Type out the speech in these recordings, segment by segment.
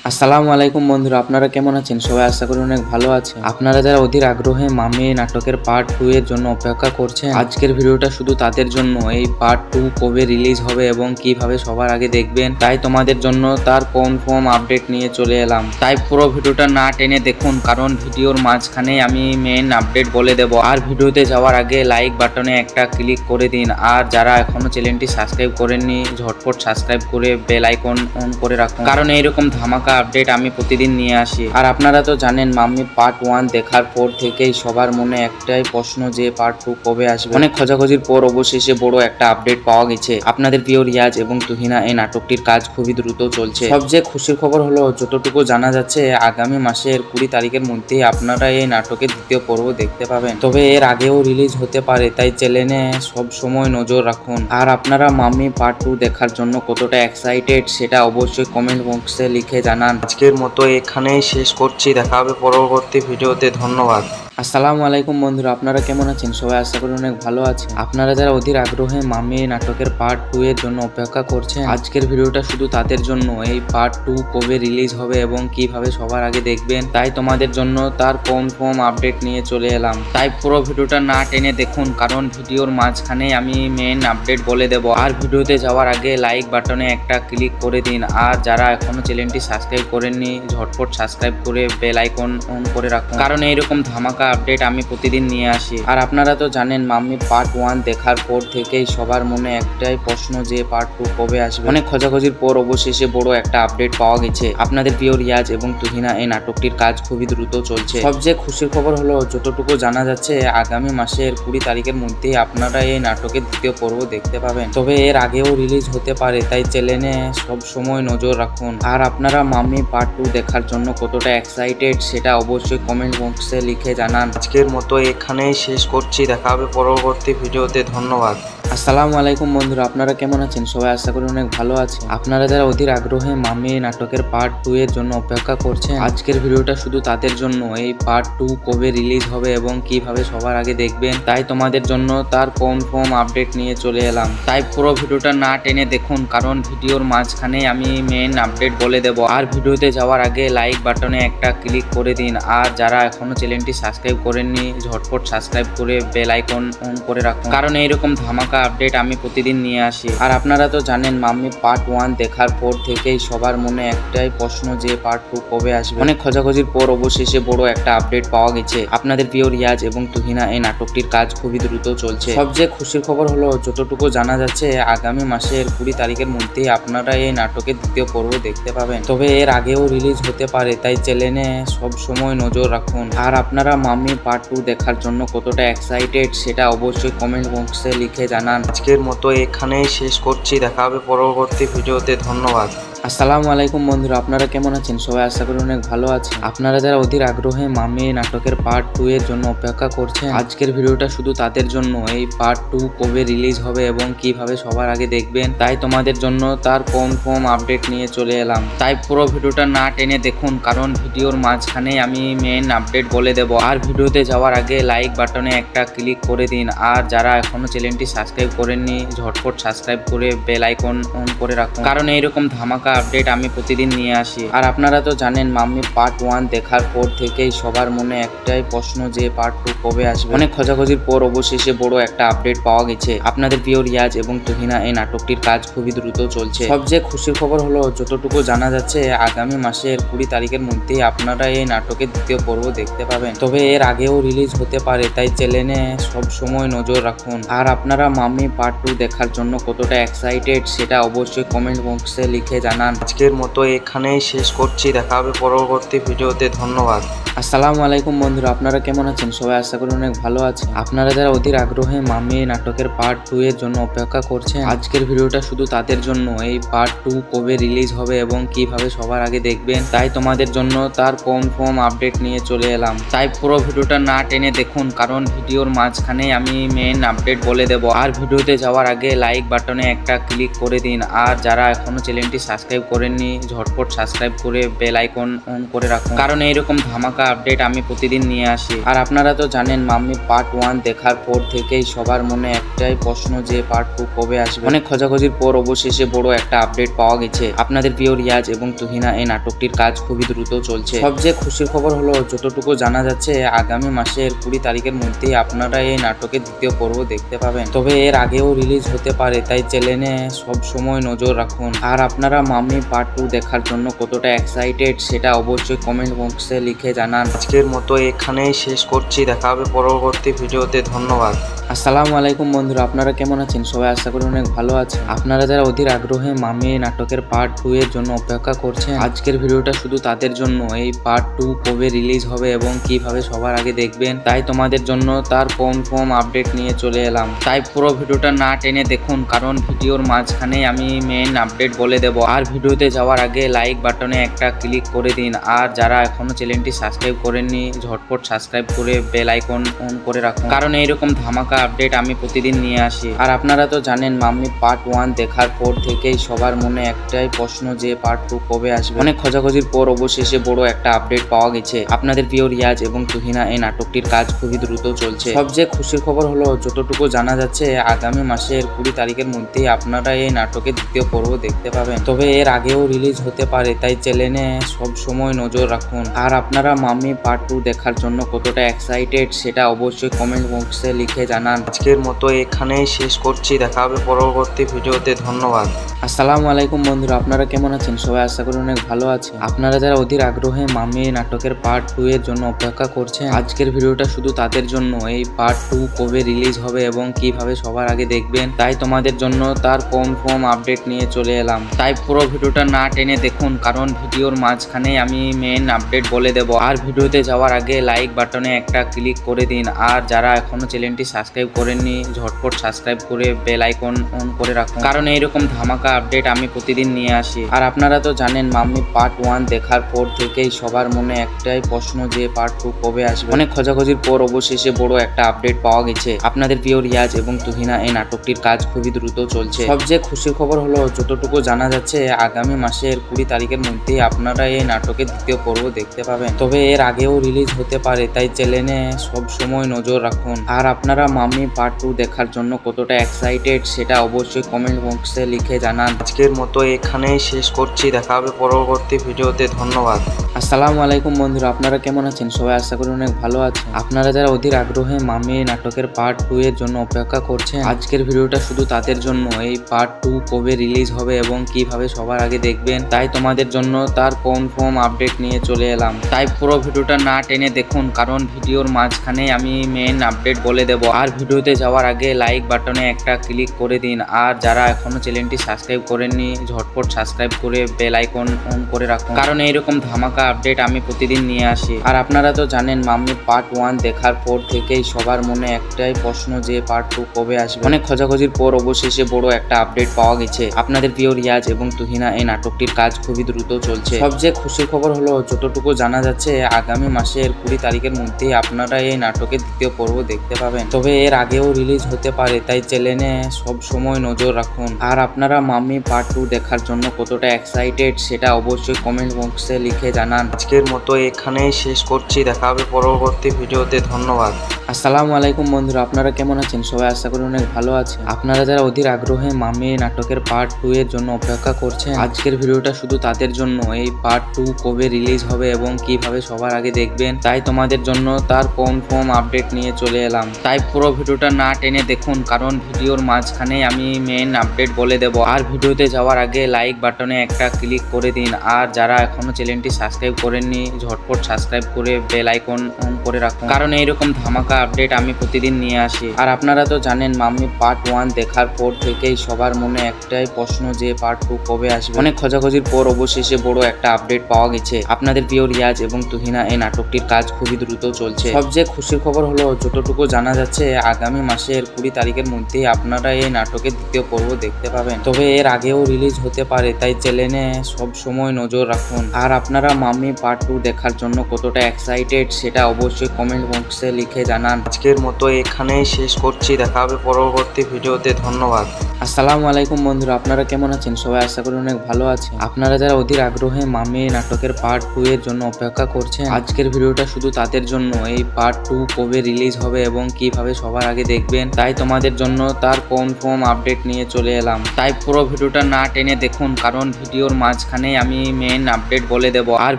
আসসালামু আলাইকুম বন্ধুরা, আপনারা কেমন আছেন? সবাই আশা করি অনেক ভালো আছেন। আপনারা যারা অধীর আগ্রহে মামি নাটকের পার্ট 2 এর জন্য অপেক্ষা করছেন, আজকের ভিডিওটা শুধু তাদের জন্য। এই পার্ট 2 কবে রিলিজ হবে এবং কিভাবে সবার আগে দেখবেন, তাই তোমাদের জন্য তার কনফার্ম আপডেট নিয়ে চলে এলাম। তাই পুরো ভিডিওটা না টেনে দেখুন, কারণ ভিডিওর মাঝখানে আমি মেন আপডেট বলে দেব। আর ভিডিওতে যাওয়ার আগে লাইক বাটনে একটা ক্লিক করে দিন। আর যারা এখনো চ্যানেলটি সাবস্ক্রাইব করেননি, ঝটপট সাবস্ক্রাইব করে বেল আইকন অন করে রাখুন, কারণ এইরকম ধামাকা আপডেট আমি প্রতিদিন নিয়ে আসি। আর আপনারা তো জানেন, মাম্মি পার্ট 1 দেখার পর থেকেই সবার মনে একটাই প্রশ্ন যে পার্ট 2 কবে আসবে। অনেক খোঁজাখুঁজির পর অবশেষে বড় একটা আপডেট পাওয়া গেছে। আপনাদের প্রিয় রিয়াজ এবং তুহিনা এই নাটকটির কাজ খুবই দ্রুত চলছে। সবচেয়ে খুশির খবর হলো, যতটুকু জানা যাচ্ছে আগামী মাসের 20 তারিখের মধ্যে আপনারা এই নাটকের দ্বিতীয় পর্ব দেখতে পাবেন। তবে এর আগেও রিলিজ হতে পারে, তাই চ্যানেলে সব সময় নজর রাখুন। আর আপনারা মাম্মি পার্ট 2 দেখার জন্য কতটা এক্সাইটেড সেটা অবশ্যই কমেন্ট বক্সে লিখে জানান। আজকের মতো এখানেই শেষ করছি, দেখা হবে পরবর্তী ভিডিওতে। ধন্যবাদ। আসসালামু আলাইকুম বন্ধুরা, আপনারা কেমন আছেন? সবাই আশা করি অনেক ভালো আছেন। আপনারা যারা অধীর আগ্রহে মামি নাটকের পার্ট 2 এর জন্য অপেক্ষা করছেন, আজকের ভিডিওটা শুধু তাদের জন্য। এই পার্ট 2 কবে রিলিজ হবে এবং কিভাবে সবার আগে দেখবেন, তাই তোমাদের জন্য তার কনফার্ম আপডেট নিয়ে চলে এলাম। তাই পুরো ভিডিওটা না টেনে দেখুন, কারণ ভিডিওর মাঝখানে আমি মেন আপডেট বলে দেব। আর ভিডিওতে যাওয়ার আগে লাইক বাটনে একটা ক্লিক করে দিন। আর যারা এখনো চ্যানেলটি সাবস্ক্রাইব করেননি, ঝটপট সাবস্ক্রাইব করে বেল আইকন অন করে রাখুন, কারণ এইরকম ধামাকা আপডেট আমি প্রতিদিন নিয়ে আসি। আর আপনারা তো জানেন, মাম্মি পার্ট 1 দেখার পর থেকেই সবার মনে একটাই প্রশ্ন যে পার্ট 2 কবে আসবে। অনেক খোঁজাখুঁজির পর অবশেষে বড় একটা আপডেট পাওয়া গেছে। আপনাদের প্রিয় রিয়াজ এবং তুহিনা এই নাটকটির কাজ খুবই দ্রুত চলছে। সবচেয়ে খুশির খবর হলো, যতটুকু জানা যাচ্ছে আগামী মাসের 20 তারিখের মধ্যে আপনারা এই নাটকের দ্বিতীয় পর্ব দেখতে পাবেন। তবে এর আগেও রিলিজ হতে পারে, তাই চ্যানেলে সব সময় নজর রাখুন। আর আপনারা মাম্মি পার্ট 2 দেখার জন্য কতটা এক্সাইটেড সেটা অবশ্যই কমেন্ট বক্সে লিখে জানান। আজকের মতো এখানেই শেষ করছি, দেখা হবে পরবর্তী ভিডিওতে। ধন্যবাদ। আসসালামু আলাইকুম বন্ধুরা, আপনারা কেমন আছেন? সবাই আশা করি অনেক ভালো আছেন। আপনারা যারা অধীর আগ্রহে মাম্মি নাটকের পার্ট 2 এর জন্য অপেক্ষা করছেন, আজকের ভিডিওটা শুধু তাদের জন্য। এই পার্ট 2 কবে রিলিজ হবে এবং কিভাবে সবার আগে দেখবেন, তাই তোমাদের জন্য তার কনফার্ম আপডেট নিয়ে চলে এলাম। তাই পুরো ভিডিওটা না টেনে দেখুন, কারণ ভিডিওর মাঝখানে আমি মেন আপডেট বলে দেব। আর ভিডিওতে যাওয়ার আগে লাইক বাটনে একটা ক্লিক করে দিন। আর যারা এখনো চ্যানেলটি সাবস্ক্রাইব করেননি, ঝটপট সাবস্ক্রাইব করে বেল আইকন অন করে রাখুন, কারণ এইরকম ধামাকা আপডেট আমি প্রতিদিন নিয়ে আসি। আর আপনারা তো জানেন, মাম্মি পার্ট 1 দেখার পর থেকেই সবার মনে একটাই প্রশ্ন যে পার্ট 2 কবে আসবে। অনেক খোঁজাখুঁজির পর অবশেষে বড় একটা আপডেট পাওয়া গেছে। আপনাদের প্রিয় রিয়াজ এবং তুহিনা এই নাটকটির কাজ খুবই দ্রুত চলছে। সবচেয়ে খুশির খবর হলো, যতটুকু জানা যাচ্ছে আগামী মাসের 20 তারিখের মধ্যে আপনারা এই নাটকের দ্বিতীয় পর্ব দেখতে পাবেন। তবে এর আগেও রিলিজ হতে পারে, তাই চ্যানেলে সব সময় নজর রাখুন। আর আপনারা মাম্মি পার্ট 2 দেখার জন্য কতটা এক্সাইটেড সেটা অবশ্যই কমেন্ট বক্সে লিখে জানান। আজকের মতো এখানেই শেষ করছি, দেখা হবে পরবর্তী ভিডিওতে। ধন্যবাদ। আসসালামু আলাইকুম বন্ধুরা, আপনারা কেমন আছেন? সবাই আশা করি অনেক ভালো আছেন। আপনারা যারা অধীর আগ্রহে মাম্মি নাটকের পার্ট 2 এর জন্য অপেক্ষা করছেন, আজকের ভিডিওটা শুধু তাদের জন্য। এই পার্ট 2 কবে রিলিজ হবে এবং কিভাবে সবার আগে দেখবেন, তাই তোমাদের জন্য তার কনফার্ম আপডেট নিয়ে চলে এলাম। তাই পুরো ভিডিওটা না টেনে দেখুন, কারণ ভিডিওর মাঝখানে আমি মেন আপডেট বলে দেব। আর ভিডিওতে যাওয়ার আগে লাইক বাটনে একটা ক্লিক করে দিন। আর যারা এখনো চ্যানেলটি সাবস্ক্রাইব করেননি, ঝটপট সাবস্ক্রাইব করে বেল আইকন অন করে রাখুন, কারণ এইরকম ধামাকা আপডেট আমি প্রতিদিন নিয়ে আসি। আর আপনারা তো জানেন, মাম্মি পার্ট 1 দেখার পর থেকেই সবার মনে একটাই প্রশ্ন যে পার্ট 2 কবে আসবে। অনেক খোঁজাখুঁজির পর অবশেষে বড় একটা আপডেট পাওয়া গেছে। আপনাদের প্রিয় রিয়াজ এবং তুহিনা এই নাটকটির কাজ খুবই দ্রুত চলছে। সবচেয়ে খুশির খবর হলো, যতটুকু জানা যাচ্ছে আগামী মাসের 20 তারিখের মধ্যে আপনারা এই নাটকের দ্বিতীয় পর্ব দেখতে পাবেন। তবে এর আগেও রিলিজ হতে পারে, তাই চ্যানেলে সব সময় নজর রাখুন। আর আপনারা মাম্মি পার্ট 2 দেখার জন্য কতটা এক্সাইটেড সেটা অবশ্যই কমেন্ট বক্সে লিখে জানান। আজকের মতো এখানেই শেষ করছি, দেখা হবে পরবর্তী ভিডিওতে। ধন্যবাদ। আসসালামু আলাইকুম বন্ধুরা, আপনারা কেমন আছেন? সবাই আশা করি অনেক ভালো আছেন। আপনারা যারা অধীর আগ্রহে মাম্মি নাটকের পার্ট 2 এর জন্য অপেক্ষা করছেন, আজকের ভিডিওটা শুধু তাদের জন্য। এই পার্ট 2 কবে রিলিজ হবে এবং কিভাবে সবার আগে দেখবেন, তাই তোমাদের জন্য তার কনফার্ম আপডেট নিয়ে চলে এলাম। তাই পুরো ভিডিওটা না টেনে দেখুন, কারণ ভিডিওর মাঝখানে আমি মেন আপডেট বলে দেব। আর ভিডিওতে যাওয়ার আগে লাইক বাটনে একটা ক্লিক করে দিন। আর যারা এখনো চ্যানেলটি সাবস্ক্রাইব সাবস্ক্রাইব করেননি ঝটপট সাবস্ক্রাইব করে বেল আইকন অন করে রাখুন, কারণ এইরকম ধামাকা আপডেট আমি প্রতিদিন নিয়ে আসি। আর আপনারা তো জানেন মাম্মি পার্ট 1 দেখার পর থেকেই সবার মনে একটাই প্রশ্ন যে পার্ট 2 কবে আসবে। অনেক খোঁজাখুঁজির পর অবশেষে বড় একটা আপডেট পাওয়া গেছে। আপনাদের প্রিয় রিয়াজ এবং তুহিনা এই নাটকটির কাজ খুবই দ্রুত চলছে। সবচেয়ে খুশির খবর হলো যতটুকু জানা যাচ্ছে আগামী মাসের 20 তারিখের মধ্যেই আপনারা এই নাটকের দ্বিতীয় পর্ব দেখতে পাবেন। তবে এর আগেও রিলিজ হতে পারে, তাই চ্যানেলে সব সময় নজর রাখুন। আর আপনারা মাম্মি পার্ট 2 দেখার জন্য কতটা এক্সাইটেড সেটা অবশ্যই কমেন্ট বক্সে লিখে জানান। আজকের মতো এখানেই শেষ করছি, দেখা হবে পরবর্তী ভিডিওতে। ধন্যবাদ। আসসালামু আলাইকুম বন্ধুরা, আপনারা কেমন আছেন? সবাই আশা করি অনেক ভালো আছেন। আপনারা যারা অধীর আগ্রহে মাম্মি নাটকের পার্ট 2 এর জন্য অপেক্ষা করছেন, আজকের ভিডিওটা শুধু তাদের জন্য। এই পার্ট 2 কবে রিলিজ হবে এবং কিভাবে সবার আগে দেখবেন, তাই তোমাদের জন্য তার কনফার্ম আপডেট নিয়ে চলে এলাম। তাই পুরো ভিডিওটা না টেনে দেখুন, কারণ ভিডিওর মাঝখানে আমি মেইন আপডেট বলে দেব। আর ভিডিওতে যাওয়ার আগে লাইক বাটনে একটা ক্লিক করে দিন। আর যারা এখনো চ্যানেলটি সাবস্ক্রাইব করেননি ঝটপট সাবস্ক্রাইব করে বেল আইকন অন করে রাখুন, কারণ এইরকম ধামাকা আপডেট আমি প্রতিদিন নিয়ে আসি। আর আপনারা তো জানেন মাম্মি পার্ট 1 দেখার পর থেকেই সবার মনে একটাই প্রশ্ন যে পার্ট 2 কবে আসবে। অনেক খোঁজাখুঁজির পর অবশেষে বড় একটা আপডেট পাওয়া গেছে। আপনাদের প্রিয় রিয়াজ এবং তুহিনা এই নাটকটির কাজ খুবই দ্রুত চলছে। সবচেয়ে খুশির খবর হলো যতটুকু জানা যাচ্ছে আগামী মাসের 20 তারিখের মধ্যেই আপনারা এই নাটকের দ্বিতীয় পর্ব দেখতে পাবেন। তবে এর আগেও রিলিজ হতে পারে, তাই চ্যানেলে সব সময় নজর রাখুন। আর আপনারা মাম্মি পার্ট 2 দেখার জন্য কতটা এক্সাইটেড সেটা অবশ্যই কমেন্ট বক্সে লিখে জানান। আজকের মতো এখানেই শেষ করছি, দেখা হবে পরবর্তী ভিডিওতে। ধন্যবাদ। আসসালামু আলাইকুম বন্ধুরা, আপনারা কেমন আছেন? সবাই আশা করি অনেক ভালো আছেন। আপনারা যারা অধীর আগ্রহে মাম্মি নাটকের পার্ট 2 এর জন্য অপেক্ষা করছেন, আজকের ভিডিওটা শুধু তাদের জন্য। এই পার্ট 2 কবে রিলিজ হবে এবং কিভাবে সবার আগে দেখবেন, তাই তোমাদের জন্য তার কনফার্ম আপডেট নিয়ে চলে এলাম। তাই পুরো ভিডিওটা না টেনে দেখুন, কারণ ভিডিওর মাঝখানে আমি মেইন আপডেট বলে দেব। আর ভিডিওতে যাওয়ার আগে লাইক বাটনে একটা ক্লিক করে দিন। আর যারা এখনো চ্যানেলটি সাবস্ক্রাইব করেননি ঝটপট সাবস্ক্রাইব করে বেল আইকন অন করে রাখুন, কারণ এইরকম ধামাকা আপডেট আমি প্রতিদিন নিয়ে আসি। আর আপনারা তো জানেন মাম্মি পার্ট 1 দেখার পর থেকেই সবার মনে একটাই প্রশ্ন যে পার্ট 2 কবে আসবে। অনেক খোঁজাখুঁজির পর অবশেষে বড় একটা আপডেট পাওয়া গেছে। আপনাদের প্রিয় রিয়াজ এবং তুহিনা এই নাটকটির কাজ খুবই দ্রুত চলছে। সবচেয়ে খুশির খবর হলো যতটুকু জানা যাচ্ছে আগামী মাসের 20 তারিখের মধ্যেই আপনারা এই নাটকের দ্বিতীয় পর্ব দেখতে পাবেন। তবে এর আগেও রিলিজ হতে পারে, তাই চ্যানেলে সব সময় নজর রাখুন। আর আপনারা মাম্মি পার্ট 2 দেখার জন্য কতটা এক্সাইটেড সেটা অবশ্যই কমেন্ট বক্সে লিখে জানান। আজকের মতো এখানেই শেষ করছি, দেখা হবে পরবর্তী ভিডিওতে। ধন্যবাদ। আসসালামু আলাইকুম বন্ধুরা, আপনারা কেমন আছেন? সবাই আশা করি অনেক ভালো আছেন। আপনারা যারা অধীর আগ্রহে মাম্মি নাটকের পার্ট 2 এর জন্য অপেক্ষা করছেন, আজকের ভিডিওটা শুধু তাদের জন্য। এই পার্ট 2 কবে রিলিজ হবে এবং কিভাবে সবার আগে দেখবেন, তাই তোমাদের জন্য তার কনফার্ম আপডেট নিয়ে চলে এলাম। তাই পুরো ভিডিওটা না টেনে দেখুন, কারণ ভিডিওর মাঝখানে আমি মেইন আপডেট বলে দেব। আর ভিডিওতে যাওয়ার আগে লাইক বাটনে একটা ক্লিক করে দিন। আর যারা এখনো চ্যানেলটি সাবস্ক্রাইব করেননি ঝটপট সাবস্ক্রাইব করে বেল আইকন অন করে রাখুন, কারণ এইরকম ধামাকা আপডেট আমি প্রতিদিন নিয়ে আসি। আর আপনারা তো জানেন মাম্মি পার্ট 1 দেখার পর থেকেই সবার মনে একটাই প্রশ্ন যে পার্ট 2 কবে আসবে। অনেক খোঁজাখুঁজির পর অবশেষে বড় একটা আপডেট পাওয়া গেছে। আপনাদের প্রিয় রিয়াজ এবং তুহিনা এই নাটকটির কাজ খুবই দ্রুত চলছে। সবচেয়ে খুশির খবর হলো যতটুকু জানা যাচ্ছে আগামী মাসের 20 তারিখের মধ্যেই আপনারা এই নাটকের দ্বিতীয় পর্ব দেখতে পাবেন। তবে এর আগেও রিলিজ হতে পারে, তাই চ্যানেলে সব সময় নজর রাখুন। আর আপনারা মাম্মি পার্ট 2 দেখার জন্য কতটা এক্সাইটেড সেটা অবশ্যই কমেন্ট বক্সে লিখে জানান। আজকের মতো এখানেই শেষ করছি, দেখা হবে পরবর্তী ভিডিওতে। ধন্যবাদ। আসসালামু আলাইকুম বন্ধুরা, আপনারা কেমন আছেন? সবাই আশা করি অনেক ভালো আছেন। আপনারা যারা অধীর আগ্রহে মাম্মি নাটকের পার্ট 2 এর জন্য অপেক্ষা করছেন, আজকের ভিডিওটা শুধু তাদের জন্য। এই পার্ট 2 কবে রিলিজ হবে এবং কিভাবে সবার আগে দেখবেন, তাই তোমাদের জন্য তার কনফার্ম আপডেট নিয়ে চলে এলাম। তাই পুরো ভিডিওটা না টেনে দেখুন, কারণ ভিডিওর মাঝখানে আমি মেইন আপডেট বলে দেব। আর ভিডিওতে যাওয়ার আগে লাইক বাটনে একটা ক্লিক করে দিন। আর যারা এখনো চ্যানেলটি সাবস্ক্রাইব করেননি ঝটপট সাবস্ক্রাইব করে বেল আইকন অন করে রাখুন, কারণ এইরকম ধামাকা আপডেট আমি প্রতিদিন নিয়ে আসি। আর আপনারা তো জানেন মাম্মি পার্ট 1 দেখার পর থেকেই সবার মনে একটাই প্রশ্ন যে পার্ট 2 কবে আসবে। অনেক খোঁজাখুঁজির পর অবশেষে বড় একটা আপডেট পাওয়া গেছে। আপনাদের প্রিয় রিয়াজ এবং তুহিনা এই নাটকটির কাজ খুবই দ্রুত চলছে। সবচেয়ে খুশির খবর হলো যতটুকু জানা যাচ্ছে আগামী মাসের 20 তারিখের মধ্যেই আপনারা এই নাটকের দ্বিতীয় পর্ব দেখতে পাবেন। তবে এর আগেও রিলিজ হতে পারে, তাই চ্যানেলে সব সময় নজর রাখুন। আর আপনারা মাম্মি মাম্মি পার্ট 2 দেখার জন্য কতটা এক্সাইটেড সেটা অবশ্যই কমেন্ট বক্সে লিখে জানান। আজকের মতো এখানেই শেষ করছি, দেখা হবে পরবর্তী ভিডিওতে। ধন্যবাদ। আসসালামু আলাইকুম বন্ধুরা, আপনারা কেমন আছেন? সবাই আশা করি অনেক ভালো আছেন। আপনারা যারা অধীর আগ্রহে মাম্মি নাটকের পার্ট 2 এর জন্য অপেক্ষা করছেন, আজকের ভিডিওটা শুধু তাদের জন্য। এই পার্ট 2 কবে রিলিজ হবে এবং কিভাবে সবার আগে দেখবেন, তাই তোমাদের জন্য তার কনফার্ম আপডেট নিয়ে চলে এলাম। তাই পুরো ভিডিওটা না টেনে দেখুন, কারণ ভিডিওর মাঝখানে আমি মেন আপডেট বলে দেব। আর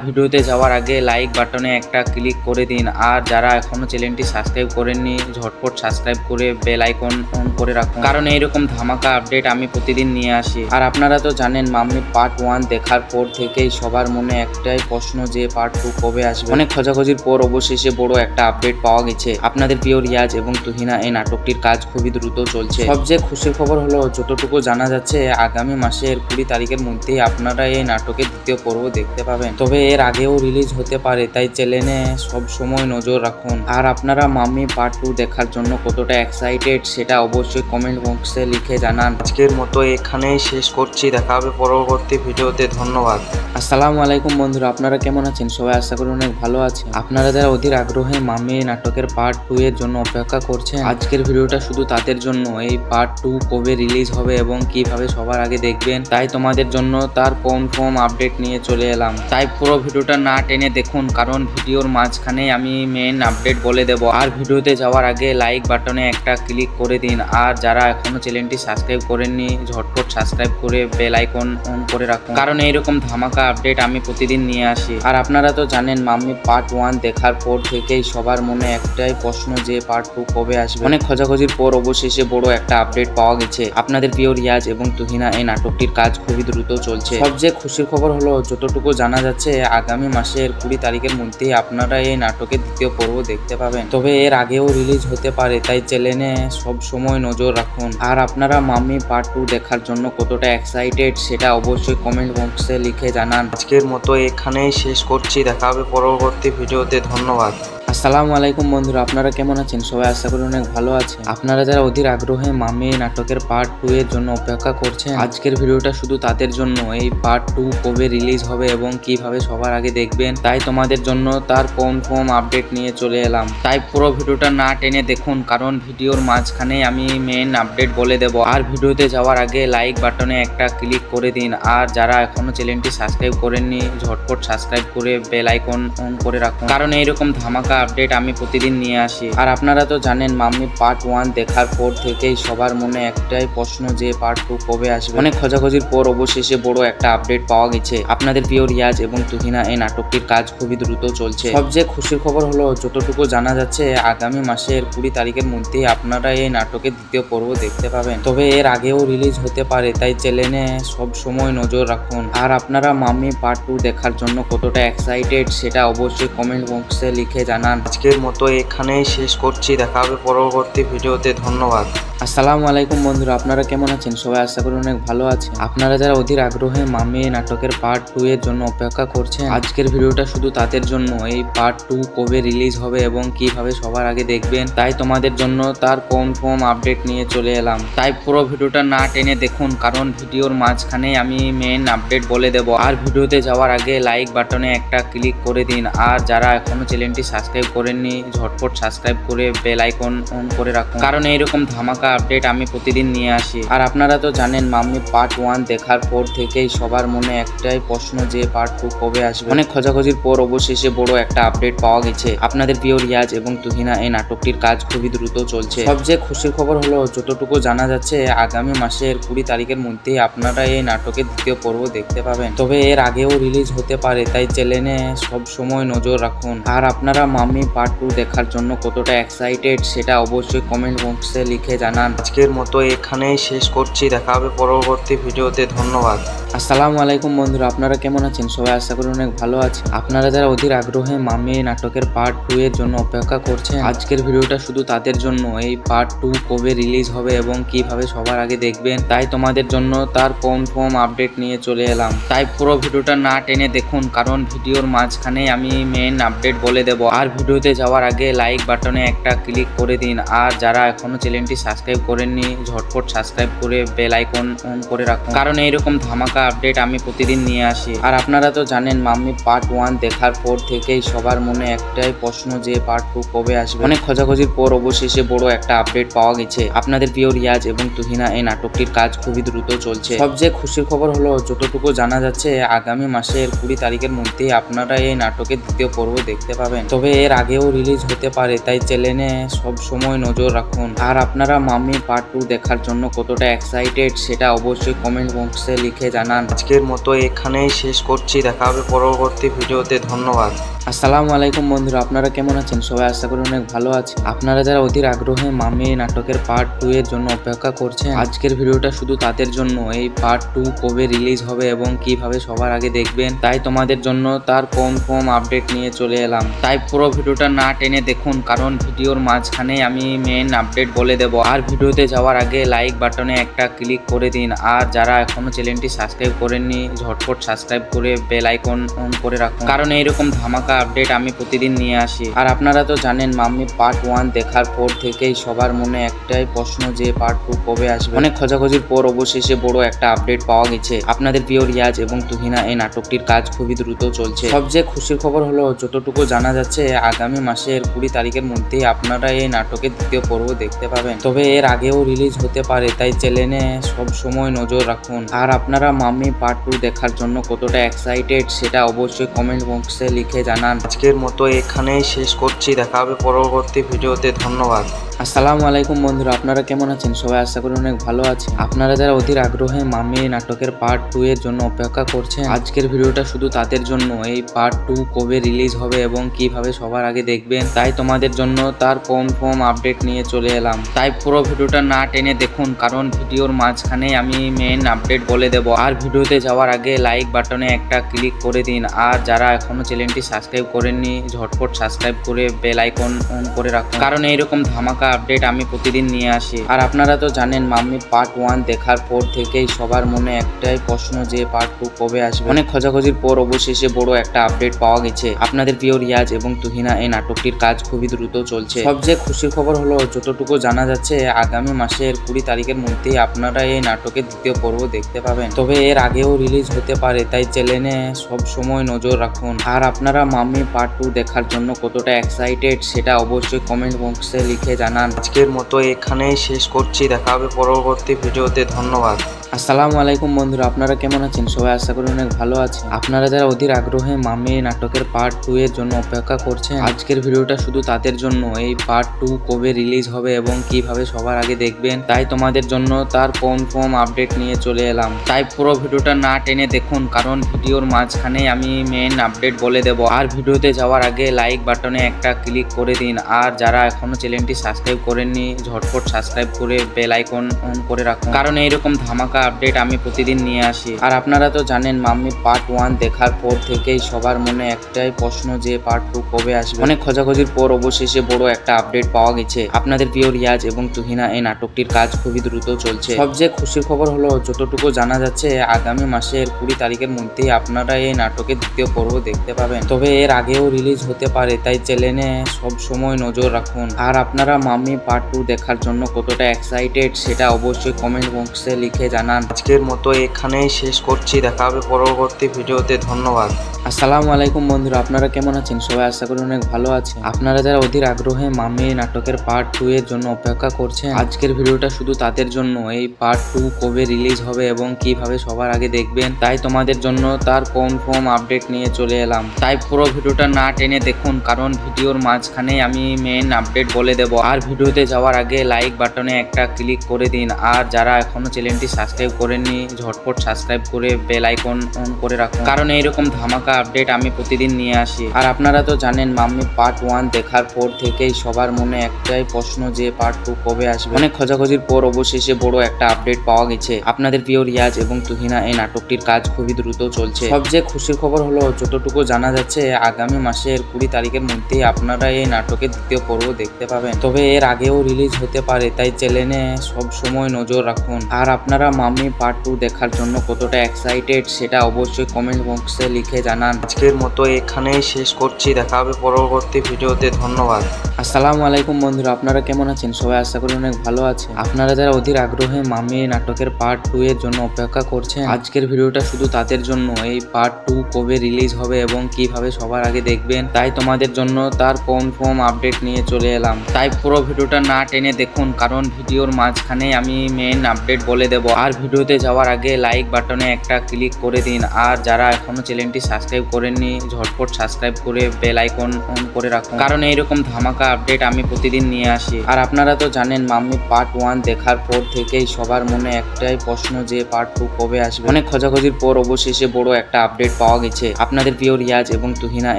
ভিডিওতে যাওয়ার আগে লাইক বাটনে একটা ক্লিক করে দিন। আর যারা এখনো চ্যানেলটি সাবস্ক্রাইব করেননি, ঝটপট সাবস্ক্রাইব করে বেল আইকন অন করে রাখুন, কারণ এইরকম ধামাকা আপডেট আমি প্রতিদিন নিয়ে আসি। আর আপনারা তো জানেন, মাম্মি পার্ট 1 দেখার পর থেকেই সবার মনে একটাই প্রশ্ন যে পার্ট 2 কবে আসবে। অনেক খোঁজাখুঁজির পর অবশেষে বড় একটা আপডেট পাওয়া গেছে। আপনাদের প্রিয় রিয়াজ এবং তুহিনা এই নাটকটির কাজ খুবই দ্রুত চলছে। সবচেয়ে খুশির খবর হলো, যতটুকু জানা যাচ্ছে আগামী মাসের 20 তারিখের মধ্যেই আপনারা এই নাটকের দ্বিতীয় পর্ব দেখতে পাবেন। তবে এর আগেও রিলিজ হতে পারে, তাই চ্যানেলে সব সময় নজর রাখুন। আর আপনারা মাম্মি পার্ট 2 দেখার জন্য কতটা এক্সাইটেড সেটা অবশ্যই কমেন্ট বক্সে লিখে জানান। আজকের মতো এখানেই শেষ করছি, দেখা হবে পরবর্তী ভিডিওতে। ধন্যবাদ। আসসালামু আলাইকুম বন্ধুরা, আপনারা কেমন আছেন? সবাই আশা করি অনেক ভালো আছেন। আপনারা যারা অধীর আগ্রহে মাম্মি নাটকের পার্ট 2 এর জন্য অপেক্ষা করছেন, আজকের ভিডিওটা শুধু তাদের জন্য। এই পার্ট 2 কবে রিলিজ হবে এবং কিভাবে সবার আগে দেখবেন, তাই তোমাদের জন্য তার কনফার্ম আপডেট নিয়ে চলে এলাম। তাই পুরো ভিডিওটা না টেনে দেখুন, কারণ ভিডিওর মাঝখানে আমি মেন আপডেট বলে দেব। আর ভিডিওতে যাওয়ার আগে লাইক বাটনে একটা ক্লিক করে দিন। আর যারা এখনো চ্যানেলটি সাবস্ক্রাইব করেননি, ঝটপট সাবস্ক্রাইব করে বেল আইকন অন করে রাখুন, কারণ এইরকম ধামাকা আপডেট আমি প্রতিদিন নিয়ে আসি। আর আপনারা তো জানেন, মাম্মি পার্ট 1 দেখার পর থেকেই সবার মনে একটাই প্রশ্ন যে পার্ট 2 কবে আসবে। অনেক খোঁজাখুঁজির পর অবশেষে বড় একটা আপডেট পাওয়া গেছে। আপনাদের প্রিয় রিয়াজ এবং তুহিনা এই নাটকটির কাজ খুবই দ্রুত চলছে। সবচেয়ে খুশির খবর হলো, যতটুকু জানা যাচ্ছে আগামী মাসের 20 তারিখের মধ্যেই আপনারা এই নাটকের দ্বিতীয় পর্ব দেখতে পাবেন। তবে এর আগেও রিলিজ হতে পারে, তাই চ্যানেলে সব সময় নজর রাখুন। আর আপনারা মাম্মি পার্ট 2 দেখার জন্য কতটা এক্সাইটেড সেটা অবশ্যই কমেন্ট বক্সে লিখে জানান। আজকের মতো এখানেই শেষ করছি, দেখা হবে পরবর্তী ভিডিওতে। ধন্যবাদ। আসসালামু আলাইকুম বন্ধুরা, আপনারা কেমন আছেন? সবাই আশা করি অনেক ভালো আছেন। আপনারা যারা অধীর আগ্রহে মাম্মি নাটকের পার্ট 2 এর জন্য অপেক্ষা করছেন, আজকের ভিডিওটা শুধু তাদের জন্য। এই পার্ট 2 কবে রিলিজ হবে এবং কিভাবে সবার আগে দেখবেন, তাই তোমাদের জন্য তার কনফার্ম আপডেট নিয়ে চলে এলাম। তাই পুরো ভিডিওটা না টেনে দেখুন, কারণ ভিডিওর মাঝখানে আমি মেন আপডেট বলে দেব। আর ভিডিওতে যাওয়ার আগে লাইক বাটনে একটা ক্লিক করে দিন। আর যারা এখনো চ্যানেলটি সাবস্ক্রাইব করেননি, ঝটপট সাবস্ক্রাইব করে বেল আইকন অন করে রাখুন, কারণ এইরকম ধামাকা আপডেট আমি প্রতিদিন নিয়ে আসি। আর আপনারা তো জানেন, মাম্মি পার্ট 1 দেখার পর থেকেই সবার মনে একটাই প্রশ্ন যে পার্ট 2 কবে আসবে। অনেক খোঁজাখুঁজির পর অবশেষে বড় একটা আপডেট পাওয়া গেছে। আপনাদের প্রিয় রিয়াজ এবং তুহিনা এই নাটকটির কাজ খুবই দ্রুত চলছে। সবচেয়ে খুশির খবর হলো, যতটুকু জানা যাচ্ছে আগামী মাসের 20 তারিখের মধ্যেই আপনারা এই নাটকের দ্বিতীয় পর্ব দেখতে পাবেন। তবে এর আগেও রিলিজ হতে পারে, তাই চ্যানেলে সব সময় নজর রাখুন। আর আপনারা মাম্মি পার্ট 2 দেখার জন্য কতটা এক্সাইটেড সেটা অবশ্যই কমেন্ট বক্সে লিখে জানান। আজকের মতো এখানেই শেষ করছি, দেখা হবে পরবর্তী ভিডিওতে। ধন্যবাদ। আসসালামু আলাইকুম বন্ধুরা, আপনারা কেমন আছেন? সবাই আশা করি অনেক ভালো আছেন। আপনারা যারা অধীর আগ্রহে মাম্মি নাটকের পার্ট 2 এর জন্য অপেক্ষা করছেন, আজকের ভিডিওটা শুধু তাদের জন্য। এই পার্ট 2 কবে রিলিজ হবে এবং কিভাবে সবার আগে দেখবেন, তাই তোমাদের জন্য তার কনফার্ম আপডেট নিয়ে চলে এলাম। তাই পুরো ভিডিওটা না টেনে দেখুন, কারণ ভিডিওর মাঝখানে আমি মেন আপডেট বলে দেব। আর ভিডিওতে যাওয়ার আগে লাইক বাটনে একটা ক্লিক করে দিন। আর যারা এখনো চ্যানেলটি সাবস্ক্রাইব করেননি, ঝটপট সাবস্ক্রাইব করে বেল আইকন অন করে রাখুন, কারণ এইরকম ধামাকা আপডেট আমি প্রতিদিন নিয়ে আসি। আর আপনারা তো জানেন, মাম্মি পার্ট 1 দেখার পর থেকেই সবার মনে একটাই প্রশ্ন যে পার্ট 2 কবে আসবে। অনেক খোঁজাখুঁজির পর অবশেষে বড় একটা আপডেট পাওয়া গেছে। আপনাদের প্রিয় রিয়াজ এবং তুহিনা এই নাটকটির কাজ খুবই দ্রুত চলছে। সবচেয়ে খুশির খবর হলো, যতটুকু জানা যাচ্ছে আগামী মাসের 20 তারিখের মধ্যেই আপনারা এই নাটকের দ্বিতীয় পর্ব দেখতে পাবেন। তবে এর আগেও রিলিজ হতে পারে, তাই চ্যানেলে সব সময় নজর রাখুন। আর আপনারা মাম্মি পার্ট 2 দেখার জন্য কতটা এক্সাইটেড সেটা অবশ্যই কমেন্ট বক্সে লিখে জানান। আজকের মতো এখানেই শেষ করছি, দেখা হবে পরবর্তী ভিডিওতে। ধন্যবাদ। আসসালামু আলাইকুম বন্ধুরা, আপনারা কেমন আছেন? সবাই আশা করি অনেক ভালো আছেন। আপনারা যারা অধীর আগ্রহে মাম্মি নাটকের পার্ট 2 এর জন্য অপেক্ষা করছেন, আজকের ভিডিওটা শুধু তাদের জন্য। এই পার্ট 2 কবে রিলিজ হবে এবং কিভাবে সবার আগে দেখবেন, তাই তোমাদের জন্য তার কনফার্ম আপডেট নিয়ে চলে এলাম। তাই পুরো ভিডিওটা না টেনে দেখুন, কারণ ভিডিওর মাঝখানে আমি মেন আপডেট বলে দেব। আর ভিডিওতে যাওয়ার আগে লাইক বাটনে একটা ক্লিক করে দিন। আর যারা এখনো চ্যানেলটি সাবস্ক্রাইব সাবস্ক্রাইব করেননি ঝটপট সাবস্ক্রাইব করে বেল আইকন অন করে রাখুন, কারণ এইরকম ধামাকা আপডেট আমি প্রতিদিন নিয়ে আসি। আর আপনারা তো জানেন মাম্মি পার্ট 1 দেখার পর থেকেই সবার মনে একটাই প্রশ্ন যে পার্ট 2 কবে আসবে। অনেক খোঁজাখুঁজির পর অবশেষে বড় একটা আপডেট পাওয়া গেছে। আপনাদের প্রিয় রিয়াজ এবং তুহিনা এই নাটকটির কাজ খুবই দ্রুত চলছে। সবচেয়ে খুশির খবর হলো যতটুকু জানা যাচ্ছে আগামী মাসের 20 তারিখের মধ্যে আপনারা এই নাটকের দ্বিতীয় পর্ব দেখতে পাবেন। তবে এর আগেও রিলিজ হতে পারে, তাই চ্যানেলে সব সময় নজর রাখুন। আর আপনারা মাম্মি পার্ট 2 দেখার জন্য কতটা এক্সাইটেড সেটা অবশ্যই কমেন্ট বক্সে লিখে জানান। আজকের মতো এখানেই শেষ করছি, দেখা হবে পরবর্তী ভিডিওতে। ধন্যবাদ। আসসালামু আলাইকুম বন্ধুরা, আপনারা কেমন আছেন? সবাই আশা করি অনেক ভালো আছেন। আপনারা যারা অধীর আগ্রহে মাম্মি নাটকের পার্ট 2 এর জন্য অপেক্ষা করছেন, আজকের ভিডিওটা শুধু তাদের জন্য। এই পার্ট 2 কবে রিলিজ হবে এবং কিভাবে সবার আগে দেখবেন, তাই তোমাদের জন্য তার কনফার্ম আপডেট নিয়ে চলে এলাম। তাই পুরো ভিডিওটা না টেনে দেখুন, কারণ ভিডিওর মাঝখানে আমি মেন আপডেট বলে দেব। আর ভিডিওতে যাওয়ার আগে লাইক বাটনে একটা ক্লিক করে দিন। আর যারা এখনো চ্যানেলটি সাবস্ক্রাইব করেননি ঝটপট সাবস্ক্রাইব করে বেল আইকন অন করে রাখুন, কারণ এইরকম ধামাকা আপডেট আমি প্রতিদিন নিয়ে আসি। আর আপনারা তো জানেন মাম্মি পার্ট 1 দেখার পর থেকেই সবার মনে একটাই প্রশ্ন যে পার্ট 2 কবে আসবে। অনেক খোঁজাখুঁজির পর অবশেষে বড় একটা আপডেট পাওয়া গেছে। আপনাদের প্রিয় রিয়াজ এবং তুহিনা এই নাটকটির কাজ খুবই দ্রুত চলছে। সবচেয়ে খুশির খবর হলো যতটুকু জানা যাচ্ছে আগামী মাসের 20 তারিখের মধ্যে আপনারা এই নাটকের দ্বিতীয় পর্ব দেখতে পাবেন। তবে এর আগেও রিলিজ হতে পারে, তাই চ্যানেলে সব সময় নজর রাখুন। আর আপনারা মাম্মি পার্ট 2 দেখার জন্য কতটা এক্সাইটেড সেটা অবশ্যই কমেন্ট বক্সে লিখে জানান। আজকের মতো এখানেই শেষ করছি, দেখা হবে পরবর্তী ভিডিওতে। ধন্যবাদ। আসসালামু আলাইকুম বন্ধুরা, আপনারা কেমন আছেন? সবাই আশা করি অনেক ভালো আছেন। আপনারা যারা অধীর আগ্রহে মাম্মি নাটকের পার্ট 2 এর জন্য অপেক্ষা করছেন, আজকের ভিডিওটা শুধু তাদের জন্য। এই পার্ট 2 কবে রিলিজ হবে এবং কিভাবে সবার আগে দেখবেন, তাই তোমাদের জন্য তার কনফার্ম আপডেট নিয়ে চলে এলাম। তাই পুরো ভিডিওটা না টেনে দেখুন, কারণ ভিডিওর মাঝখানে আমি মেন আপডেট বলে দেব। আর ভিডিওতে যাওয়ার আগে লাইক বাটনে একটা ক্লিক করে দিন। আর যারা এখনো চ্যানেলটি সাবস্ক্রাইব করেননি ঝটপট সাবস্ক্রাইব করে বেল আইকন অন করে রাখুন, কারণ এইরকম ধামাকা আপডেট আমি প্রতিদিন নিয়ে আসি। আর আপনারা তো জানেন মাম্মি পার্ট 1 দেখার পর থেকেই সবার মনে একটাই প্রশ্ন যে পার্ট 2 কবে আসবে। অনেক খোঁজাখুঁজির পর অবশেষে বড় একটা আপডেট পাওয়া গেছে। আপনাদের প্রিয় রিয়াজ এবং তুহিনা এই নাটকটির কাজ খুবই দ্রুত চলছে। সবচেয়ে খুশির খবর হলো যতটুকু জানা যাচ্ছে আগামী মাসের 20 তারিখের মধ্যেই আপনারা এই নাটকের দ্বিতীয় পর্ব দেখতে পাবেন। তবে এর আগেও রিলিজ হতে পারে, তাই চ্যানেলে সব সময় নজর রাখুন। আর আপনারা মাম্মি পার্ট 2 দেখার জন্য কতটা এক্সাইটেড সেটা অবশ্যই কমেন্ট বক্সে লিখে জানান। আজকের মতো এখানেই শেষ করছি, দেখা হবে পরবর্তী ভিডিওতে। ধন্যবাদ। আসসালামু আলাইকুম বন্ধুরা, আপনারা কেমন আছেন? সবাই আশা করি অনেক ভালো আছেন। আপনারা যারা অধীর আগ্রহে মাম্মি নাটকের পার্ট 2 এর জন্য অপেক্ষা করছেন, আজকের ভিডিওটা শুধু তাদের জন্য। এই পার্ট 2 কবে রিলিজ হবে এবং কিভাবে সবার আগে দেখবেন, তাই তোমাদের জন্য তার কনফার্ম আপডেট নিয়ে চলে এলাম। তাই পুরো ভিডিওটা না টেনে দেখুন, কারণ ভিডিওর মাঝখানে আমি মেন আপডেট বলে দেব। আর ভিডিওতে যাওয়ার আগে লাইক বাটনে একটা ক্লিক করে দিন। আর যারা এখনো চ্যানেলটি সাবস্ক্রাইব করেননি ঝটপট সাবস্ক্রাইব করে বেল আইকন অন করে রাখুন, কারণ এইরকম ধামাকা আপডেট আমি প্রতিদিন নিয়ে আসি। আর আপনারা তো জানেন মাম্মি পার্ট 1 দেখার পর থেকেই সবার মনে একটাই প্রশ্ন যে পার্ট 2 কবে আসবে। অনেক খোঁজাখুঁজির পর অবশেষে বড় একটা আপডেট পাওয়া গেছে। আপনাদের প্রিয় রিয়াজ এবং তুহিনা এই নাটকটির কাজ খুবই দ্রুত চলছে। সবচেয়ে খুশির খবর হলো যতটুকু জানা যাচ্ছে আগামী মাসের 20 তারিখের মধ্যেই আপনারা এই নাটকের দ্বিতীয় পর্ব দেখতে পাবেন। তবে এর আগেও রিলিজ হতে পারে, তাই চ্যানেলে সব সময় নজর রাখুন। আর আপনারা মাম্মি পার্ট 2 দেখার জন্য কতটা এক্সাইটেড সেটা অবশ্যই কমেন্ট বক্সে লিখে জানান। আজকের মতো এখানেই শেষ করছি, দেখা হবে পরবর্তী ভিডিওতে। ধন্যবাদ। আসসালামু আলাইকুম বন্ধুরা, আপনারা কেমন আছেন? সবাই আশা করি অনেক ভালো আছেন। আপনারা যারা অধীর আগ্রহে মাম্মি নাটকের পার্ট 2 এর জন্য অপেক্ষা করছেন, আজকের ভিডিওটা শুধু তাদের জন্য। এই পার্ট 2 কবে রিলিজ হবে এবং কিভাবে সবার আগে দেখবেন, তাই তোমাদের জন্য তার কনফার্ম আপডেট নিয়ে চলে এলাম। তাই পুরো ভিডিওটা না টেনে দেখুন, কারণ ভিডিওর মাঝখানে আমি মেন আপডেট বলে দেব। আর ভিডিওতে যাওয়ার আগে লাইক বাটনে একটা ক্লিক করে দিন। আর যারা এখনো চ্যানেলটি সাবস্ক্রাইব করেননি ঝটপট সাবস্ক্রাইব করে বেল আইকন অন করে রাখুন, কারণ এইরকম ধামাকা আপডেট আমি প্রতিদিন নিয়ে আসি। আর আপনারা তো জানেন মাম্মি পার্ট 1 দেখার পর থেকেই সবার মনে একটাই প্রশ্ন যে পার্ট 2 কবে আসবে। অনেক খোঁজাখুঁজির পর অবশেষে বড় একটা আপডেট পাওয়া গেছে। আপনাদের প্রিয় রিয়াজ এবং তুহিনা এই নাটকটির কাজ খুবই দ্রুত চলছে। সবচেয়ে খুশির খবর হলো যতটুকু জানা যাচ্ছে আগামী মাসের 20 তারিখের মধ্যেই আপনারা এই নাটকের দ্বিতীয় পর্ব দেখতে পাবেন। তবে এর আগেও রিলিজ হতে পারে, তাই চ্যানেলে সব সময় নজর রাখুন। আর আপনারা মাম্মি পার্ট 2 দেখার জন্য কতটা এক্সাইটেড সেটা অবশ্যই কমেন্ট বক্সে লিখে জানান। আজকের মতো এখানেই শেষ করছি, দেখা হবে পরবর্তী ভিডিওতে। ধন্যবাদ। আসসালামু আলাইকুম বন্ধুরা, আপনারা কেমন আছেন? সবাই আশা করি অনেক ভালো আছে। আপনারা যারা অধীর আগ্রহে মাম্মি নাটকের পার্ট 2 এর জন্য অপেক্ষা করছেন, আজকের ভিডিওটা শুধু তাদের জন্য। এই পার্ট 2 কবে রিলিজ হবে এবং কিভাবে সবার আগে দেখবেন, তাই তোমাদের জন্য তার কনফার্ম আপডেট নিয়ে চলে এলাম। তাই পুরো ভিডিওটা না টেনে দেখুন, কারণ ভিডিওর মাঝখানে আমি মেইন আপডেট বলে দেব। আর ভিডিওতে যাওয়ার আগে লাইক বাটনে একটা ক্লিক করে দিন। আর যারা এখনো চ্যানেলটি সাবস্ক্রাইব করেননি, ঝটপট সাবস্ক্রাইব করে বেল আইকন অন করে রাখুন, কারণ এইরকম ধামাকা আপডেট আমি প্রতিদিন নিয়ে আসি। আর আপনারা তো জানেন, মাম্মি পার্ট 1 দেখার পর থেকেই সবার মনে একটাই প্রশ্ন যে পার্ট 2 কবে আসবে। অনেক খোঁজাখুঁজির পর অবশেষে বড় একটা আপডেট পাওয়া গেছে। আপনাদের প্রিয় রিয়াজ এবং তুহিনা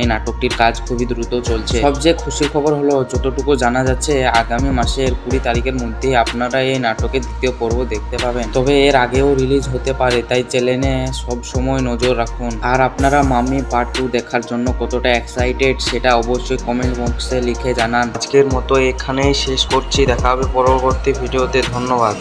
এই নাটকটির কাজ খুবই দ্রুত চলছে। সবচেয়ে খুশির খবর হলো, যতটুকু জানা যাচ্ছে আগামী মাসের 20 তারিখের মধ্যেই আপনারা এই নাটকের দ্বিতীয় পর্ব দেখতে পাবেন। তবে এর আগেও রিলিজ হতে পারে, তাই চ্যানেলে সব সময় নজর রাখুন। আর আপনারা মাম্মি পার্ট 2 দেখার জন্য কতটা এক্সাইটেড সেটা অবশ্যই কমেন্ট বক্সে লিখে জানান। আজকের মতো এখানেই শেষ করছি, দেখা হবে পরবর্তী ভিডিওতে। ধন্যবাদ।